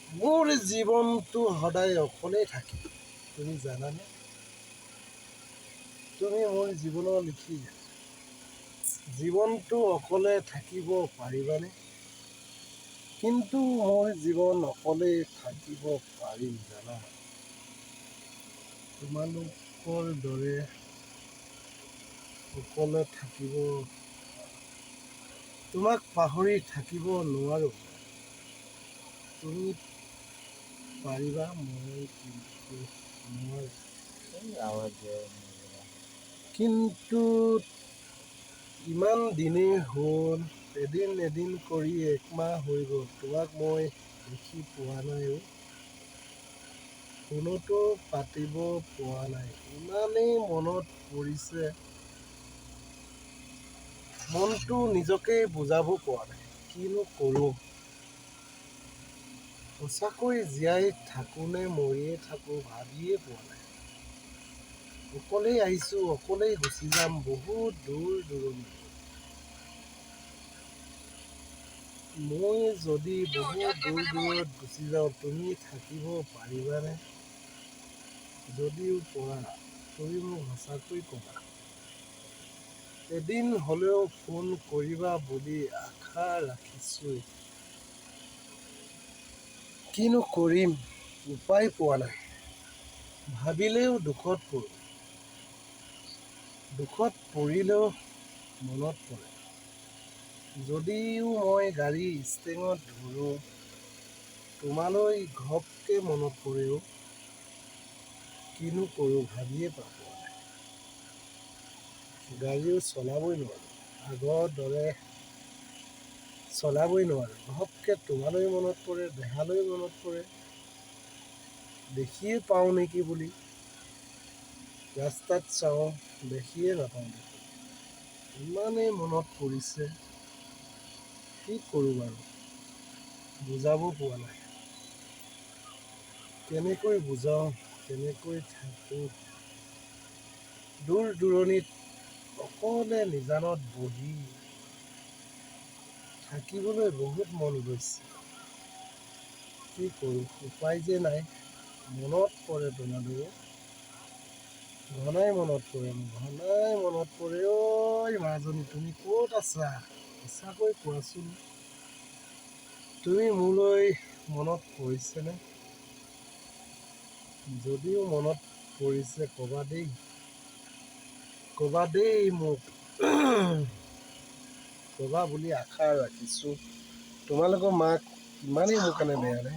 মোৰ জীৱনটো সদায় অকলেই থাকে, তুমি জানানে? তুমি মোৰ জীৱনৰ লিখি জীৱনটো অকলে থাকিব পাৰিবানে? কিন্তু মই জীৱন অকলেই থাকিব পাৰিম জানা। তোমালোকৰ দৰে অকলে থাকিব, তোমাক পাহৰি থাকিব নোৱাৰো। তুমি পাৰিবা, মই কিন্তু নোৱাৰো। আৱাজ দিয়ে নিদিবা। কিন্তু ইমান দিনেই হ'ল, এদিন এদিন কৰি একমাহ হৈ গ'ল, তোমাক মই দেখি পোৱা নাই অ'। ফোনতো পাতিব পোৱা নাই, ইমানেই মনত পৰিছে। মনটো নিজকে বুজাব পৰা নাই, কিনো কৰোঁ। সঁচাকৈ জীয়াই থাকোঁনে মৰিয়ে থাকোঁ ভাবিয়ে পোৱা নাই। অকলেই আহিছোঁ, অকলেই গুচি যাম বহুত দূৰ দূৰণি। মই যদি বহুত দূৰ দূৰত গুচি যাওঁ, তুমি থাকিব পাৰিবানে? যদিও পৰা, তুমি মোক সঁচাকৈ ক'বা। এদিন হ'লেও ফোন কৰিবা বুলি আশা ৰাখিছোঁ। কিনো কৰিম, উপায় পোৱা নাই। ভাবিলেও দুখত পৰোঁ, দুখত পৰিলেও মনত পৰে। যদিও মই গাড়ী ষ্টেঙত ধৰোঁ, তোমালৈ ঘপকে মনত পৰেও। কিনো কৰোঁ ভাবিয়ে পোৱা নাই। গাড়ীও চলাবই নোৱাৰোঁ, আগৰ দৰে চলাবই নোৱাৰোঁ। ঘপকে তোমালৈ মনত পৰে, দেহালৈ মনত পৰে। দেখিয়ে পাওঁ নেকি বুলি ৰাস্তাত চাওঁ, দেখিয়ে নাপাওঁ দেখোন। ইমানেই মনত পৰিছে, কি কৰোঁ বাৰু বুজাব পোৱা নাই। কেনেকৈ বুজাওঁ, কেনেকৈ থাকোঁ দূৰ দূৰণিত অকলে নিজানত বহি। থাকিবলৈ বহুত মন গৈছে, কি কৰোঁ উপায় যে নাই। মনত পৰে তোমালৈ, ঘনাই মনত পৰে, ঘনাই মনত পৰে। ঐ মাজনী, তুমি ক'ত আছা? সঁচাকৈ কোৱাচোন, তুমি মোলৈ মনত পৰিছেনে? যদিও মনত পৰিছে ক'বা দেই, ক'বা দেই মোক। ক'বা বুলি আশা ৰাখিছোঁ। তোমালোকৰ মাক ইমানেই মোৰ কাৰণে বেয়া নে?